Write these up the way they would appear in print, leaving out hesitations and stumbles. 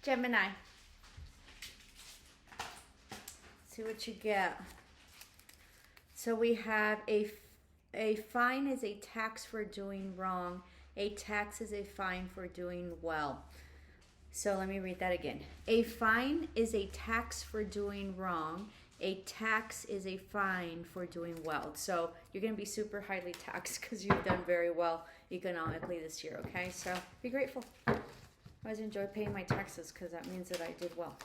Gemini. See what you get. So we have a fine is a tax for doing wrong. A tax is a fine for doing well. So let me read that again. A fine is a tax for doing wrong. A tax is a fine for doing well. So you're going to be super highly taxed because you've done very well economically this year, okay? So be grateful. I always enjoy paying my taxes because that means that I did well.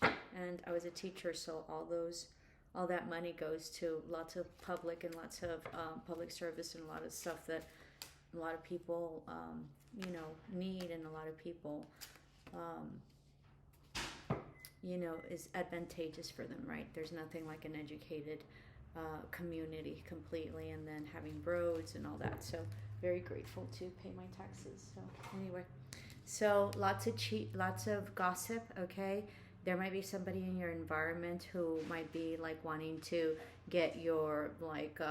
And I was a teacher, so all that money goes to lots of public and lots of public service and a lot of stuff that a lot of people need, and a lot of people is advantageous for them, right? There's nothing like an educated community completely, and then having roads and all that. So very grateful to pay my taxes. So anyway, so lots of gossip, okay? There might be somebody in your environment who might be like wanting to get your like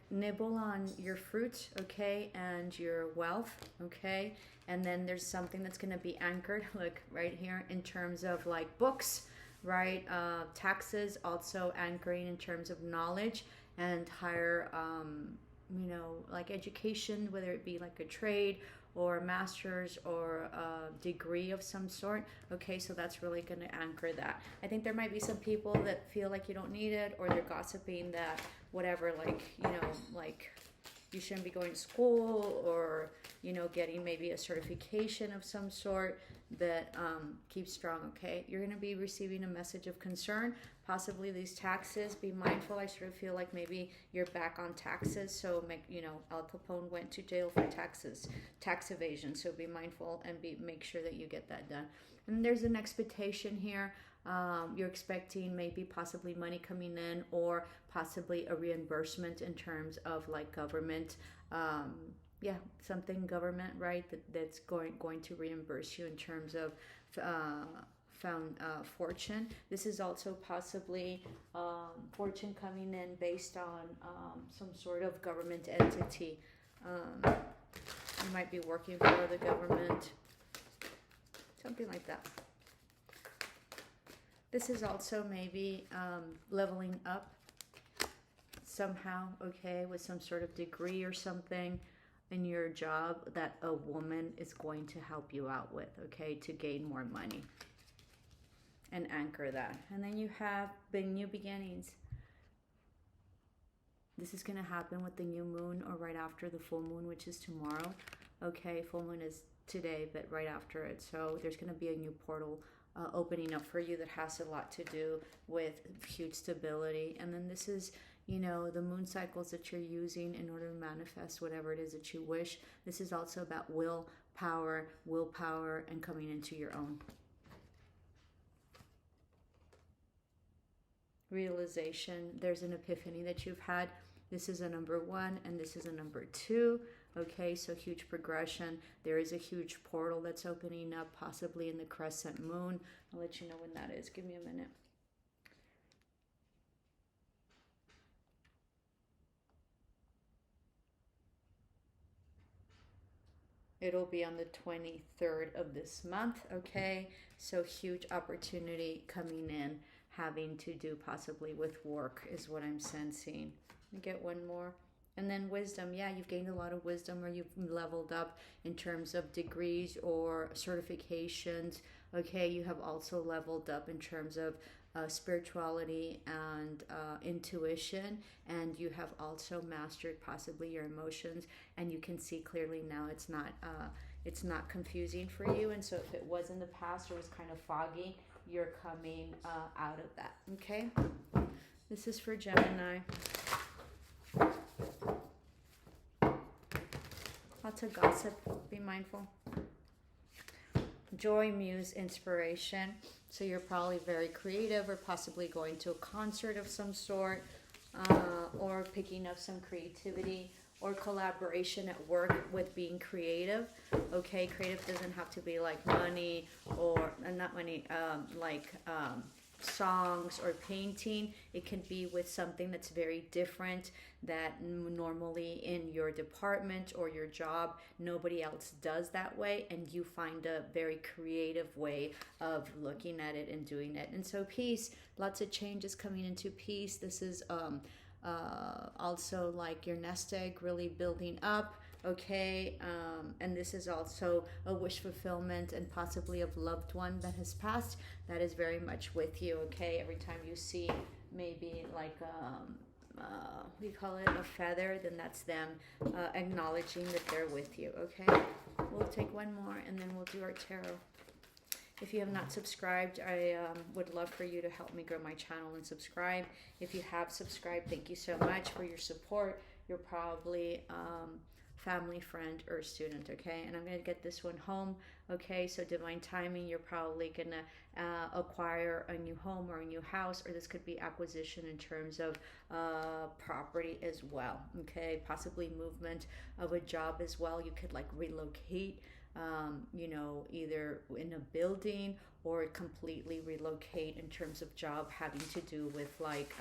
nibble on your fruit, okay, and your wealth, okay. And then there's something that's going to be anchored, like right here, in terms of like books, right? Taxes also anchoring in terms of knowledge and higher, like education, whether it be like a trade or a master's or a degree of some sort. Okay, so that's really going to anchor that. I think there might be some people that feel like you don't need it, or they're gossiping that whatever, like you shouldn't be going to school, or getting maybe a certification of some sort. That keep strong, okay? You're going to be receiving a message of concern, possibly these taxes. Be mindful. I sort of feel like maybe you're back on taxes, so Al Capone went to jail for tax evasion, so be mindful and make sure that you get that done. And there's an expectation here. You're expecting maybe possibly money coming in, or possibly a reimbursement in terms of like government, something government, right? That's going to reimburse you in terms of fortune. This is also possibly fortune coming in based on some sort of government entity. You might be working for the government, something like that. This is also maybe leveling up somehow, okay, with some sort of degree or something in your job that a woman is going to help you out with, okay, to gain more money and anchor that. And then you have the new beginnings. This is going to happen with the new moon or right after the full moon, which is tomorrow. Okay, full moon is today, but right after it. So there's going to be a new portal opening up for you that has a lot to do with huge stability. And then this is, the moon cycles that you're using in order to manifest whatever it is that you wish. This is also about willpower, and coming into your own realization. There's an epiphany that you've had. This is a number 1 and this is a number 2. Okay, so huge progression. There is a huge portal that's opening up, possibly in the crescent moon. I'll let you know when that is. Give me a minute. It'll be on the 23rd of this month, okay? So huge opportunity coming in, having to do possibly with work is what I'm sensing. Let me get one more. And then wisdom. Yeah, you've gained a lot of wisdom, or you've leveled up in terms of degrees or certifications. Okay, you have also leveled up in terms of spirituality and intuition, and you have also mastered possibly your emotions, and you can see clearly now it's not confusing for you. And so if it was in the past or was kind of foggy, you're coming out of that. Okay, this is for Gemini. Lots of gossip. Be mindful. Joy, muse, inspiration. So you're probably very creative, or possibly going to a concert of some sort, or picking up some creativity or collaboration at work with being creative. Okay, creative doesn't have to be like money or not money, songs or painting. It can be with something that's very different that normally in your department or your job nobody else does that way, and you find a very creative way of looking at it and doing it. And so peace, lots of changes coming into peace. This is also like your nest egg really building up. Okay, and this is also a wish fulfillment and possibly of loved one that has passed that is very much with you. Okay, every time you see maybe like we call it a feather, then that's them acknowledging that they're with you. Okay, we'll take one more and then we'll do our tarot. If you have not subscribed, I would love for you to help me grow my channel and subscribe. If you have subscribed, thank you so much for your support. You're probably family, friend, or student, okay? And I'm going to get this one home, okay? So divine timing, you're probably going to acquire a new home or a new house, or this could be acquisition in terms of property as well, okay? Possibly movement of a job as well. You could like relocate, you know, either in a building or completely relocate in terms of job having to do with like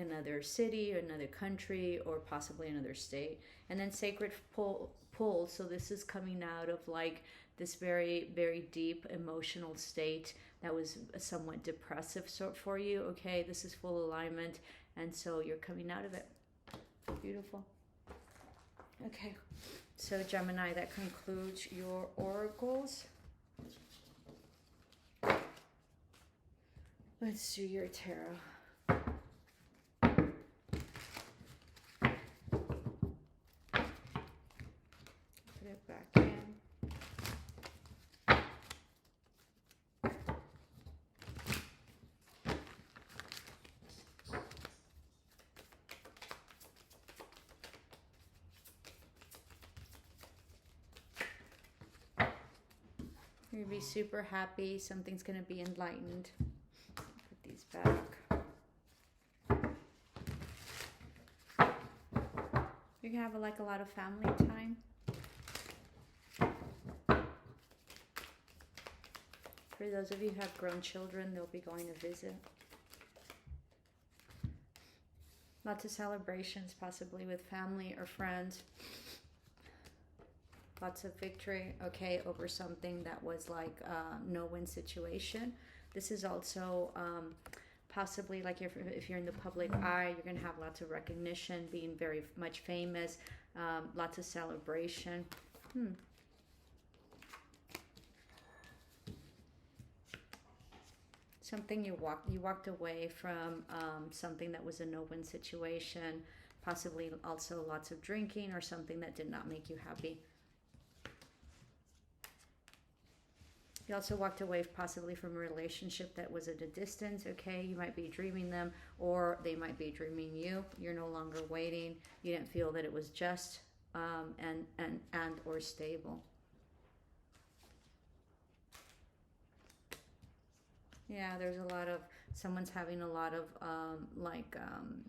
another city or another country or possibly another state. And then sacred pull, so this is coming out of like this very, very deep emotional state that was somewhat depressive for you. Okay, this is full alignment, and so you're coming out of it. Beautiful. Okay, so Gemini, that concludes your oracles. Let's do your tarot. Back in. You're going to be super happy. Something's going to be enlightened. Put these back. You're going to have like a lot of family time. For those of you who have grown children, they'll be going to visit. Lots of celebrations, possibly with family or friends. Lots of victory, okay, over something that was like a no-win situation. This is also possibly like if you're in the public eye, you're going to have lots of recognition, being very much famous, lots of celebration. Something you walked away from something that was a no-win situation, possibly also lots of drinking or something that did not make you happy. You also walked away possibly from a relationship that was at a distance, okay? You might be dreaming them or they might be dreaming you. You're no longer waiting. You didn't feel that it was just and or stable. Yeah, there's a lot of, someone's having a lot of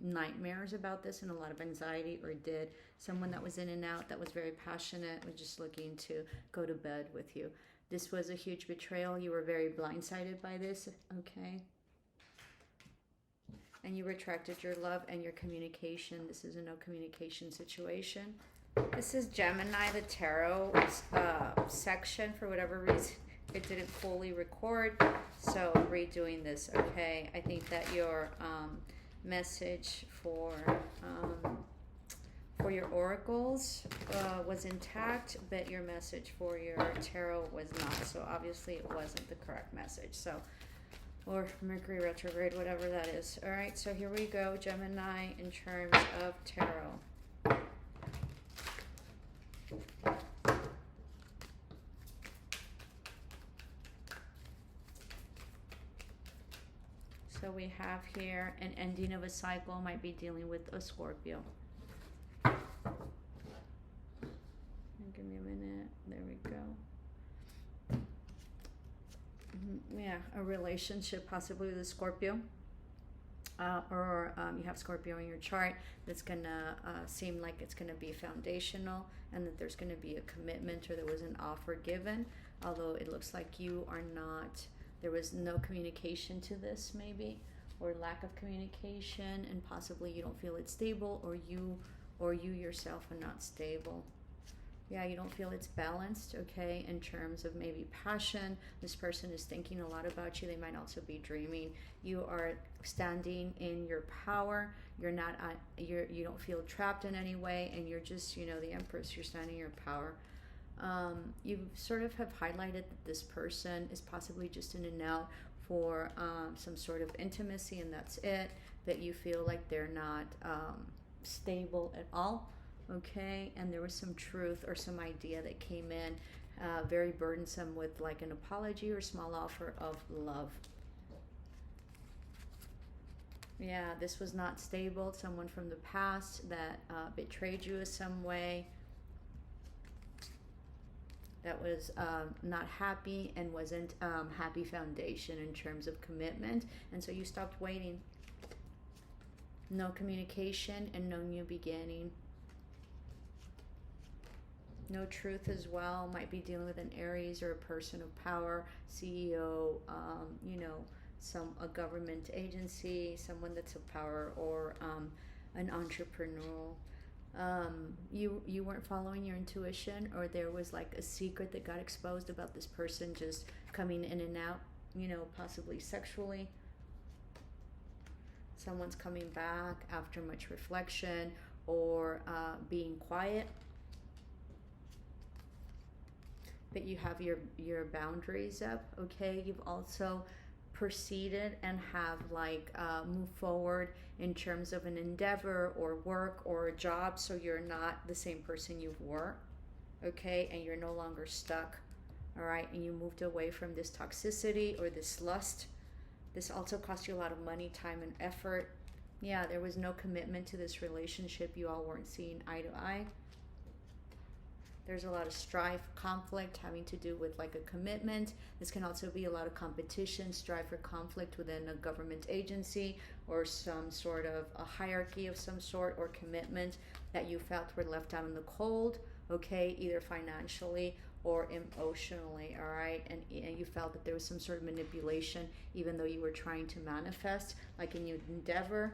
nightmares about this and a lot of anxiety, or did. Someone that was in and out, that was very passionate, was just looking to go to bed with you. This was a huge betrayal. You were very blindsided by this, okay? And you retracted your love and your communication. This is a no communication situation. This is Gemini, the tarot section. For whatever reason, it didn't fully record, so I'm redoing this, okay? I think that your message for your oracles was intact, but your message for your tarot was not. So obviously it wasn't the correct message. So, or Mercury retrograde, whatever that is. All right, so here we go, Gemini, in terms of tarot. So we have here an ending of a cycle, might be dealing with a Scorpio. Give me a minute. There we go. Yeah, a relationship possibly with a Scorpio. Or you have Scorpio in your chart. That's going to seem like it's going to be foundational, and that there's going to be a commitment, or there was an offer given. Although it looks like you are not There was no communication to this, maybe, or lack of communication, and possibly you don't feel it's stable, or you yourself are not stable. Yeah, you don't feel it's balanced, okay, in terms of maybe passion. This person is thinking a lot about you. They might also be dreaming. You are standing in your power. You're not, you don't feel trapped in any way, and you're just, the Empress. You're standing in your power. You sort of have highlighted that this person is possibly just in and out for some sort of intimacy, and that's it. That you feel like they're not stable at all. Okay, and there was some truth or some idea that came in, very burdensome, with like an apology or small offer of love. Yeah, this was not stable. Someone from the past that betrayed you in some way, that was not happy and wasn't happy foundation in terms of commitment, and so you stopped waiting. No communication and no new beginning. No truth as well. Might be dealing with an Aries or a person of power, CEO, a government agency, someone that's of power, or an entrepreneur. You weren't following your intuition, or there was like a secret that got exposed about this person just coming in and out, possibly sexually. Someone's coming back after much reflection, or being quiet. But you have your boundaries up, okay? You've also proceeded and have moved forward in terms of an endeavor or work or a job, so you're not the same person you were, okay? And you're no longer stuck, all right? And you moved away from this toxicity or this lust. This also cost you a lot of money, time, and effort. Yeah, there was no commitment to this relationship. You all weren't seeing eye to eye. There's a lot of strife, conflict having to do with like a commitment. This can also be a lot of competition, strife, or conflict within a government agency, or some sort of a hierarchy of some sort, or commitment that you felt were left out in the cold, okay, either financially or emotionally, all right? And you felt that there was some sort of manipulation, even though you were trying to manifest, like in your endeavor.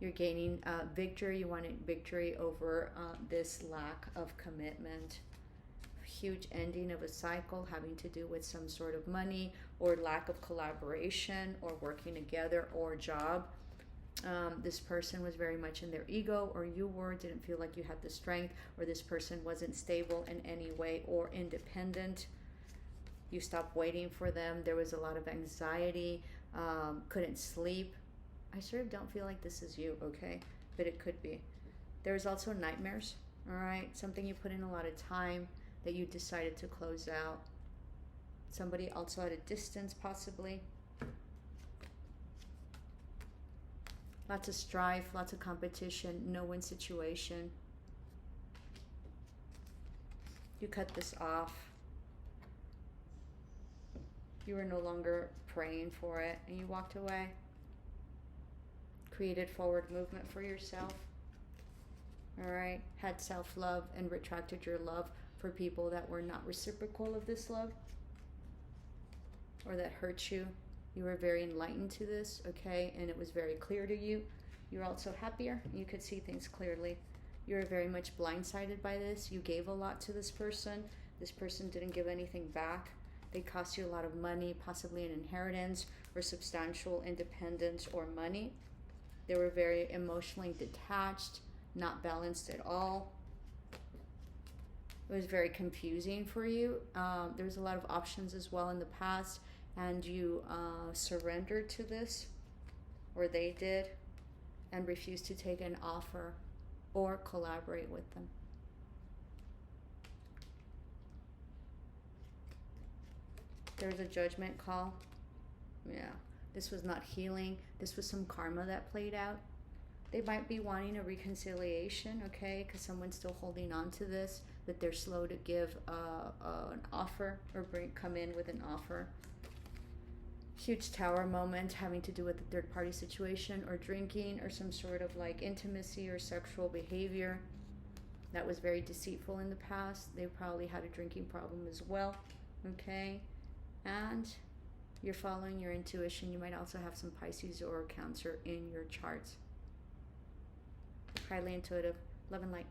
You're gaining victory. You wanted victory over this lack of commitment. Huge ending of a cycle having to do with some sort of money, or lack of collaboration, or working together, or job. This person was very much in their ego, or you were, didn't feel like you had the strength, or this person wasn't stable in any way or independent. You stopped waiting for them. There was a lot of anxiety, couldn't sleep. I sort of don't feel like this is you, okay? But it could be. There's also nightmares, all right? Something you put in a lot of time that you decided to close out. Somebody also at a distance, possibly. Lots of strife, lots of competition, no-win situation. You cut this off. You were no longer praying for it, and you walked away. Created forward movement for yourself. All right, had self-love and retracted your love for people that were not reciprocal of this love, or that hurt you. You were very enlightened to this, okay, and it was very clear to you. You're also happier. You could see things clearly. You were very much blindsided by this. You gave a lot to this person. This person didn't give anything back. They cost you a lot of money, possibly an inheritance or substantial independence or money. They were very emotionally detached, not balanced at all. It was very confusing for you. There was a lot of options as well in the past, and you surrendered to this, or they did, and refused to take an offer or collaborate with them. There's a judgment call. Yeah. This was not healing. This was some karma that played out. They might be wanting a reconciliation, okay, because someone's still holding on to this, but they're slow to give an offer, or come in with an offer. Huge tower moment having to do with the third party situation, or drinking, or some sort of like intimacy or sexual behavior. that was very deceitful in the past. They probably had a drinking problem as well, okay? And you're following your intuition. You might also have some Pisces or Cancer in your charts. Highly intuitive. Love and light.